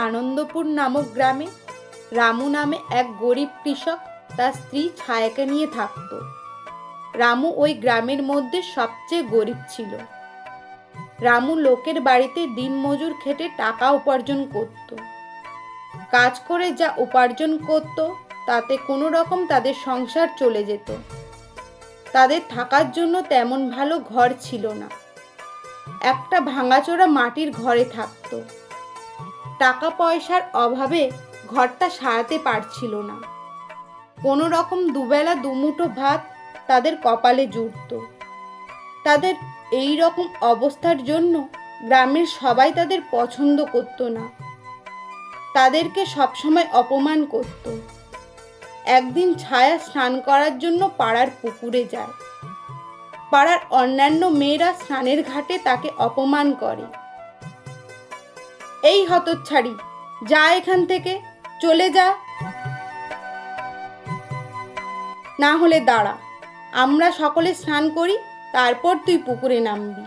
আনন্দপুর নামক গ্রামে রামু নামে এক গরিব কৃষক তার স্ত্রী ছায়াকে নিয়ে থাকত। রামু ওই গ্রামের মধ্যে সবচেয়ে গরিব ছিল। রামু লোকের বাড়িতে দিনমজুর খেটে টাকা উপার্জন করত। কাজ করে যা উপার্জন করত তাতে কোনো রকম তাদের সংসার চলে যেত। তাদের থাকার জন্য তেমন ভালো ঘর ছিল না। একটা ভাঙাচোরা মাটির ঘরে থাকত। টাকা পয়সার অভাবে ঘরটা সারাতে পারছিল না। কোনো রকম দুবেলা দুমুঠো ভাত তাদের কপালে জুটত। তাদের এই রকম অবস্থার জন্য গ্রামের সবাই তাদের পছন্দ করত না। তাদেরকে সবসময় অপমান করত। একদিন ছায়া স্নান করার জন্য পাড়ার পুকুরে যায়। পাড়ার অন্যান্য মেয়েরা স্নানের ঘাটে তাকে অপমান করে। এই হতচ্ছাড়ি, যা এখান থেকে, চলে যা, না হলে দাঁড়া, আমরা সকলে স্নান করি, তারপর তুই পুকুরে নামবি।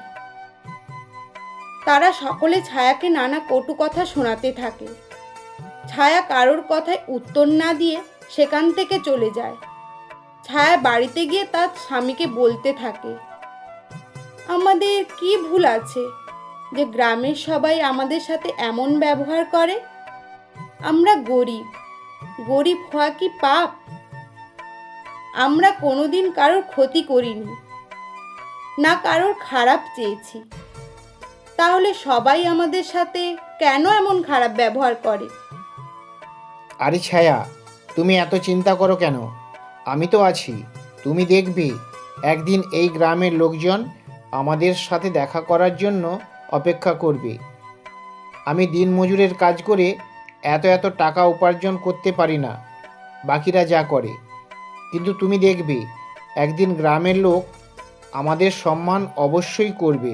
তারা সকলে ছায়াকে নানা কটু কথা শোনাতে থাকে। ছায়া কারোর কথায় উত্তর না দিয়ে সেখান থেকে চলে যায়। ছায়া বাড়িতে গিয়ে তার স্বামীকে বলতে থাকে, আমাদের কি ভুল আছে যে গ্রামের সবাই আমাদের সাথে এমন ব্যবহার করে? আমরা গরিব, গরিব হওয়া কি পাপ? আমরা কোনোদিন কারোর ক্ষতি করিনি, না কারোর খারাপ চেয়েছি। তাহলে সবাই আমাদের সাথে কেন এমন খারাপ ব্যবহার করে? আরে ছায়া, তুমি এত চিন্তা করো কেন? আমি তো আছি। তুমি দেখবে একদিন এই গ্রামের লোকজন আমাদের সাথে দেখা করার জন্য অপেক্ষা করবে। আমি দিনমজুরের কাজ করে এত এত টাকা উপার্জন করতে পারি না, বাকিরা যা করে। কিন্তু তুমি দেখবে একদিন গ্রামের লোক আমাদের সম্মান অবশ্যই করবে।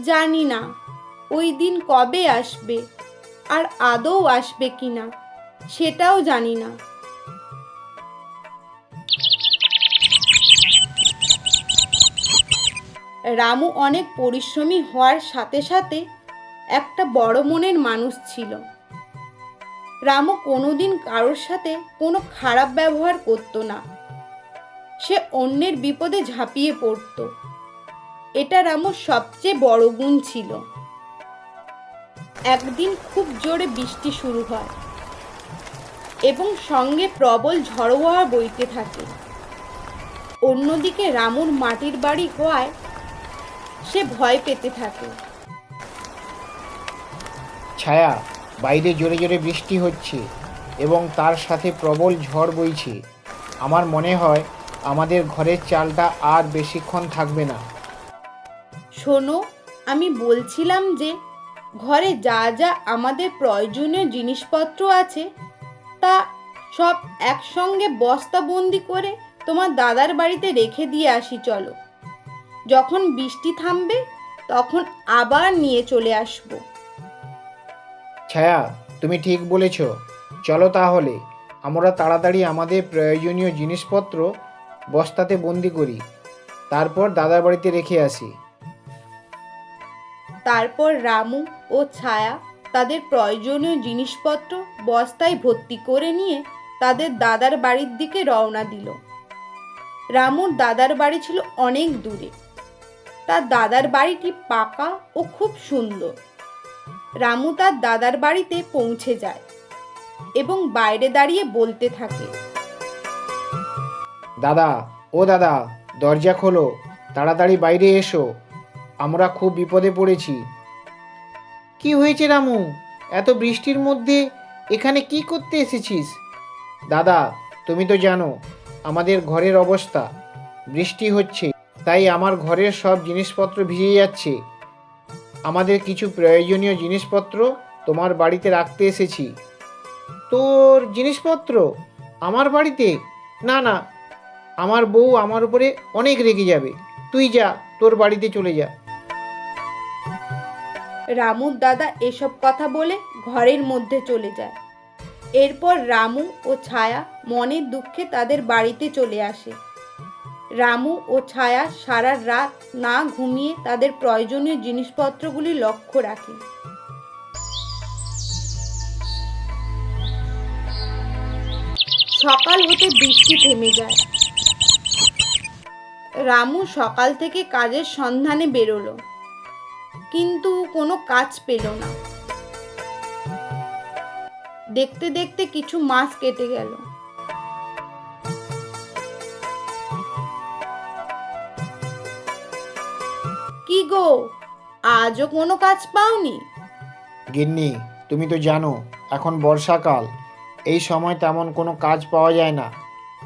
জানি না ওই দিন কবে আসবে, আর আদৌ আসবে কিনা সেটাও জানি না। রামু অনেক পরিশ্রমী হওয়ার সাথে সাথে একটা বড় মনের মানুষ ছিল। রামু কোনোদিন কারোর সাথে কোনো খারাপ ব্যবহার করতো না। সে অন্যের বিপদে ঝাঁপিয়ে পড়ত। এটা রামুর সবচেয়ে বড় গুণ ছিল। একদিন খুব জোরে বৃষ্টি শুরু হয় এবং সঙ্গে প্রবল ঝড়ো হাওয়া বইতে থাকে। অন্যদিকে রামুর মাটির বাড়ি হওয়ায় সে ভয় পেতে থাকে। ছায়া, বাইরে জোরে জোরে বৃষ্টি হচ্ছে এবং তার সাথে প্রবল ঝড় বইছে। আমার মনে হয় আমাদের ঘরের চালটা আর বেশিক্ষণ থাকবে না। শোনো, আমি বলছিলাম যে ঘরে যা যা আমাদের প্রয়োজনীয় জিনিসপত্র আছে তা সব একসঙ্গে বস্তাবন্দি করে তোমার দাদার বাড়িতে রেখে দিয়ে আসি। চলো, যখন বৃষ্টি থামবে তখন আবার নিয়ে চলে আসবো। ছায়া, তুমি ঠিক বলেছ। চলো তাহলে আমরা তাড়াতাড়ি আমাদের প্রয়োজনীয় জিনিসপত্র বস্তাতে বন্দি করি, তারপর দাদার বাড়িতে রেখে আসি। তারপর রামু ও ছায়া তাদের প্রয়োজনীয় জিনিসপত্র বস্তায় ভর্তি করে নিয়ে তাদের দাদার বাড়ির দিকে রওনা দিল। রামুর দাদার বাড়ি ছিল অনেক দূরে। তার দাদার বাড়িটি পাকা ও খুব সুন্দর। রামু তার দাদার বাড়িতে পৌঁছে যায় এবং বাইরে দাঁড়িয়ে বলতে থাকে, দাদা, ও দাদা, দরজা খোলো, তাড়াতাড়ি বাইরে এসো, আমরা খুব বিপদে পড়েছি। কি হয়েছে রামু? এত বৃষ্টির মধ্যে এখানে কি করতে এসেছিস? দাদা, তুমি তো জানো আমাদের ঘরের অবস্থা। বৃষ্টি হচ্ছে, তাই আমার ঘরের সব জিনিসপত্র ভিজে যাচ্ছে। আমাদের কিছু প্রয়োজনীয় জিনিসপত্র তোমার বাড়িতে রাখতে এসেছি। তোর জিনিসপত্র আমার বাড়িতে? না না, আমার বউ আমার উপরে অনেক রেগে যাবে। তুই যা, তোর বাড়িতে চলে যা। রামুর দাদা এসব কথা বলে ঘরের মধ্যে চলে যায়। এরপর রামু ও ছায়া মনের দুঃখে তাদের বাড়িতে চলে আসে। রামু ও ছায়া সারা রাত না ঘুমিয়ে তাদের প্রয়োজনীয় জিনিসপত্রগুলি লক্ষ্য রাখে। সকাল হতে বৃষ্টি থেমে যায়। রামু সকাল থেকে কাজের সন্ধানে বেরোলো, কিন্তু কোনো কাজ পেল না। দেখতে দেখতে কিছু মাস কেটে গেল। কি গো, আজও কোনো কাজ পাওনি? গিন্নি, তুমি তো জানো এখন বর্ষাকাল, এই সময় তেমন কোনো কাজ পাওয়া যায় না।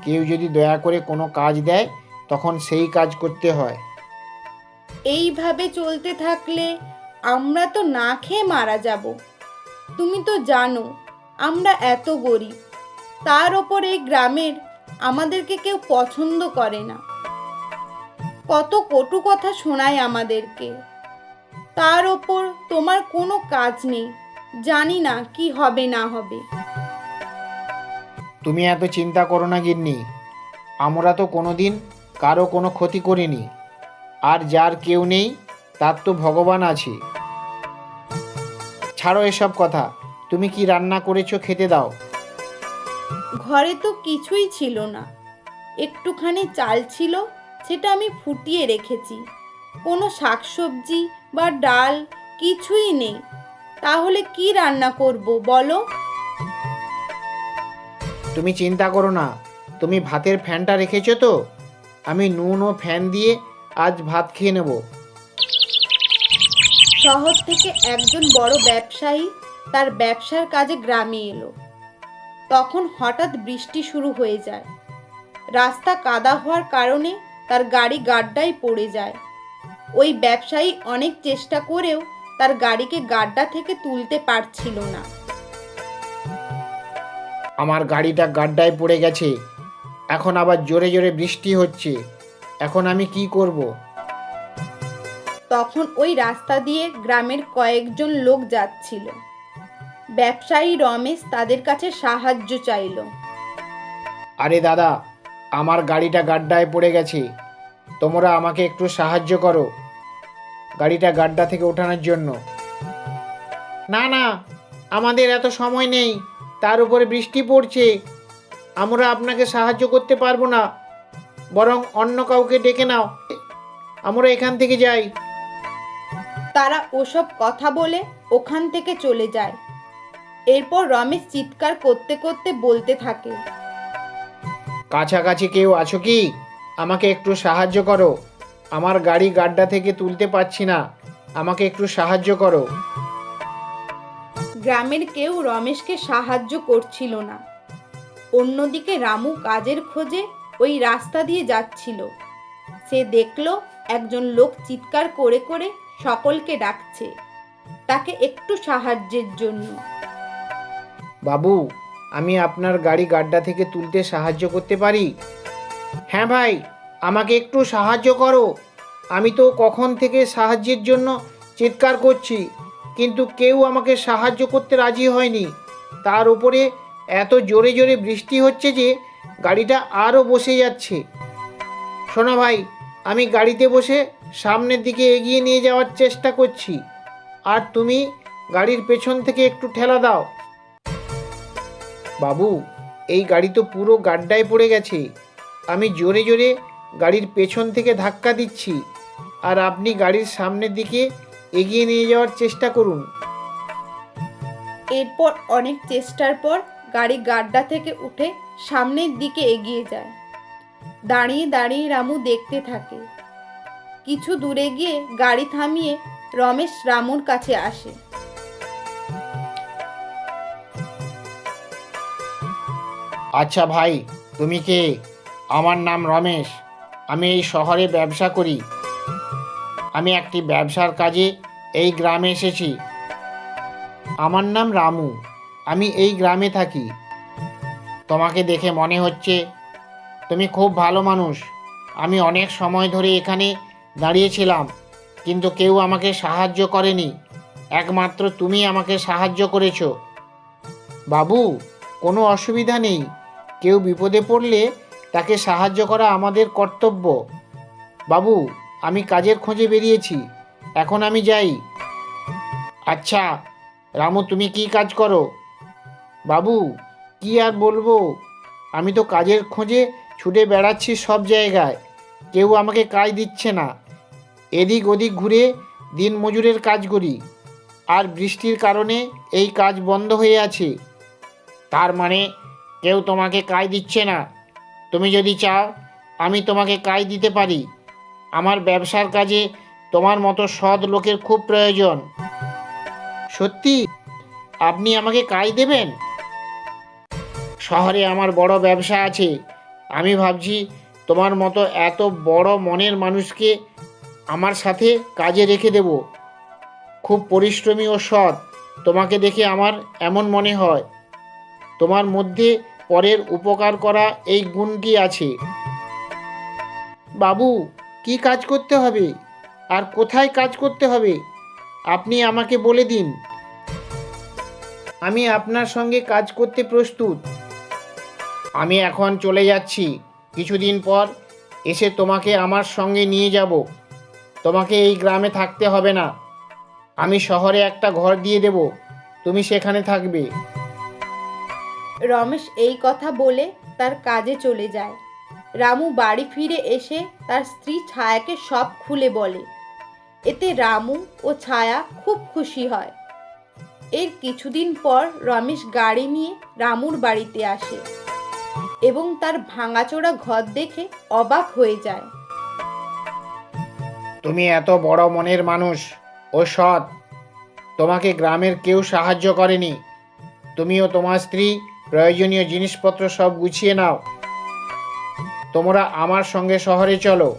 কেউ যদি দয়া করে কোনো কাজ দেয় তখন সেই কাজ করতে হয়। এইভাবে চলতে থাকলে আমরা তো না খেয়ে মারা যাব। তুমি তো জানো আমরা এত গরিব, তার ওপর এই গ্রামের আমাদেরকে কেউ পছন্দ করে না। কত কটু কথা শোনায় আমাদেরকে। তার ওপর তোমার কোনো কাজ নেই, জানি না কি হবে না হবে। তুমি এত চিন্তা করো না গিন্নি, আমরা তো কোনোদিন কারো কোনো ক্ষতি করিনি। আর যার কেউ নেই তার তো ভগবান আছে। ছাড়ো এসব কথা, তুমি কি রান্না করেছো খেতে দাও। ঘরে তো কিছুই ছিল না, একটুখানি চাল ছিল, সেটা আমি ফুটিয়ে রেখেছি। কোনো শাকসবজি বা ডাল কিছুই নেই, তাহলে কি রান্না করব বলো? তুমি চিন্তা করো না, তুমি ভাতের ফ্যানটা রেখেছো তো? আমি নুন ও ফ্যান দিয়ে আজ ভাত খেয়ে নেব। শহর থেকে একজন বড় ব্যবসায়ী তার ব্যবসার কাজে গ্রামে এলো। তখন হঠাৎ বৃষ্টি শুরু হয়ে যায়। রাস্তা কাদা হওয়ার কারণে তার গাড়ি গাড্ডায় পড়ে যায়। ওই ব্যবসায়ী অনেক চেষ্টা করেও তার গাড়িকে গাড্ডা থেকে তুলতে পারছিল না। আমার গাড়িটা গাড্ডায় পড়ে গেছে, এখন আবার জোরে জোরে বৃষ্টি হচ্ছে, এখন আমি কি করব? তখন ওই রাস্তা দিয়ে গ্রামের কয়েকজন লোক যাচ্ছিল। ব্যবসায়ী রমেশ তাদের কাছে সাহায্য চাইল। আরে দাদা, আমার গাড়িটা গাড্ডায় পড়ে গেছে, তোমরা আমাকে একটু সাহায্য করো গাড়িটা গাড্ডা থেকে ওঠানোর জন্য। না না, আমাদের এত সময় নেই, তার উপরে বৃষ্টি পড়ছে, আমরা আপনাকে সাহায্য করতে পারবো না, বরং অন্য কাউকে ডেকে নাও, আমরা এখান থেকে যাই। তারা ওসব কথা বলে ওখান থেকে চলে যায়। এরপর রমেশ চিৎকার করতে করতে বলতে থাকে, কাছাকাছি কেউ আছো কি? আমাকে একটু সাহায্য করো, আমার গাড়ি গাড্ডা থেকে তুলতে পারছি না, আমাকে একটু সাহায্য করো। গ্রামের কেউ রমেশকে সাহায্য করছিল না। অন্যদিকে রামু কাজের খোঁজে ওই রাস্তা দিয়ে যাচ্ছিল। সে দেখলো একজন লোক চিৎকার করে করে সকলকে ডাকছে তাকে একটু সাহায্যের জন্য। বাবু, আমি আপনার গাড়ি গাড্ডা থেকে তুলতে সাহায্য করতে পারি? হ্যাঁ ভাই, আমাকে একটু সাহায্য করো, আমি তো কখন থেকে সাহায্যের জন্য চিৎকার করছি, কিন্তু কেউ আমাকে সাহায্য করতে রাজি হয়নি। তার উপরে এত জোরে জোরে বৃষ্টি হচ্ছে যে গাড়িটা আরও বসে যাচ্ছে। শোনো ভাই, আমি গাড়িতে বসে সামনের দিকে এগিয়ে নিয়ে যাওয়ার চেষ্টা করছি, আর তুমি গাড়ির পেছন থেকে একটু ঠেলা দাও। বাবু, এই গাড়ি তো পুরো গাড্ডায় পড়ে গেছে, আমি জোরে জোরে গাড়ির পেছন থেকে ধাক্কা দিচ্ছি, আর আপনি গাড়ির সামনের দিকে এগিয়ে নিয়ে যাওয়ার চেষ্টা করুন। এরপর অনেক চেষ্টার পর গাড়ি গাড্ডা থেকে উঠে সামনের দিকে এগিয়ে যায়। দাঁড়িয়ে দাঁড়িয়ে রামু দেখতে থাকে। কিছু দূরে গিয়ে গাড়ি থামিয়ে রমেশ রামুর কাছে আসে। আচ্ছা ভাই, তুমি কে? আমার নাম রমেশ, আমি এই শহরে ব্যবসা করি। আমি একটি ব্যবসার কাজে এই গ্রামে এসেছি। আমার নাম রামু, আমি এই গ্রামে থাকি। তোমাকে দেখে মনে হচ্ছে তুমি খুব ভালো মানুষ। আমি অনেক সময় ধরে এখানে দাঁড়িয়েছিলাম, কিন্তু কেউ আমাকে সাহায্য করেনি, একমাত্র তুমি আমাকে সাহায্য করেছো। বাবু, কোনো অসুবিধা নেই, কেউ বিপদে পড়লে তাকে সাহায্য করা আমাদের কর্তব্য। বাবু, আমি কাজের খোঁজে বেরিয়েছি, এখন আমি যাই। আচ্ছা রামু, তুমি কি কাজ করো? বাবু, কি আর বলবো, আমি তো কাজের খোঁজে ছুটে বেড়াচ্ছি সব জায়গায়, কেউ আমাকে কাজ দিচ্ছে না। এদিক ওদিক ঘুরে দিন মজুরের কাজ করি, আর বৃষ্টির কারণে এই কাজ বন্ধ হয়ে আছে। তার মানে কেউ তোমাকে কাজ দিচ্ছে না? তুমি যদি চাও আমি তোমাকে কাজ দিতে পারি। আমার ব্যবসার কাজে তোমার মতো সৎ লোকের খুব প্রয়োজন। সত্যি আপনি আমাকে কাজ দেবেন? শহরে আমার বড় ব্যবসা আছে। আমি ভাবছি তোমার মতো এত বড় মনের মানুষকে আমার সাথে কাজে রেখে দেব। খুব পরিশ্রমী ও সৎ, তোমাকে দেখে আমার এমন মনে হয়। তোমার মধ্যে পরের উপকার করা এই গুণটি আছে। বাবু, কি কাজ করতে হবে আর কোথায় কাজ করতে হবে আপনি আমাকে বলে দিন। আমি আপনার সঙ্গে কাজ করতে প্রস্তুত। আমি এখন চলে যাচ্ছি, কিছুদিন পর এসে তোমাকে আমার সঙ্গে নিয়ে যাব। তোমাকে এই গ্রামে থাকতে হবে না, আমি শহরে একটা ঘর দিয়ে দেব, তুমি সেখানে থাকবে। রমেশ এই কথা বলে তার কাজে চলে যায়। রামু বাড়ি ফিরে এসে তার স্ত্রী ছায়াকে সব খুলে বলে। এতে রামু ও ছায়া খুব খুশি হয়। এর কিছুদিন পর রমেশ গাড়ি নিয়ে রামুর বাড়িতে আসে এবং তার ভাঙাচোরা ঘর দেখে অবাক হয়ে যায়। তুমি এত বড় মনের মানুষ ও সৎ, তোমাকে গ্রামের কেউ সাহায্য করেনি। তুমিও তোমার স্ত্রী প্রয়োজনীয় জিনিসপত্র সব গুছিয়ে নাও। তোমরা আমার সঙ্গে শহরে চলো।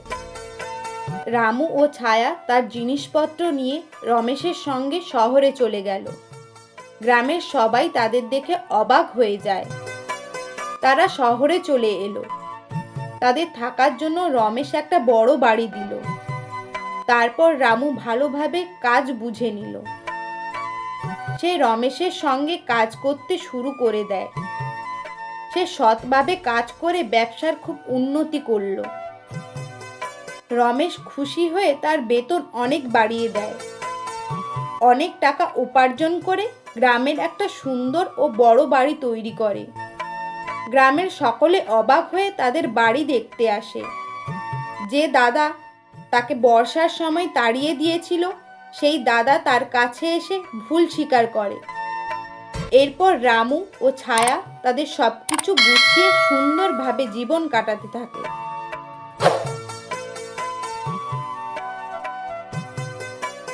রামু ও ছায়া তার জিনিসপত্র নিয়ে রমেশের সঙ্গে শহরে চলে গেল। গ্রামের সবাই তাদের দেখে অবাক হয়ে যায়। তারা শহরে চলে এলো। তাদের থাকার জন্য রমেশ একটা বড় বাড়ি দিল। তারপর রামু ভালোভাবে কাজ বুঝে নিল। সে রমেশের সঙ্গে কাজ করতে শুরু করে দেয়। সে সৎভাবে কাজ করে ব্যবসার খুব উন্নতি করলো। রমেশ খুশি হয়ে তার বেতন অনেক বাড়িয়ে দেয়। অনেক টাকা উপার্জন করে গ্রামের একটা সুন্দর ও বড় বাড়ি তৈরি করে। গ্রামের সকলে অবাক হয়ে তাদের বাড়ি দেখতে আসে। যে দাদা তাকে বর্ষার সময় তাড়িয়ে দিয়েছিল, সেই দাদা তার কাছে এসে ভুল স্বীকার করে। এরপর রামু ও ছায়া তাদের সবকিছু গুছিয়ে সুন্দরভাবে জীবন কাটাতে থাকে।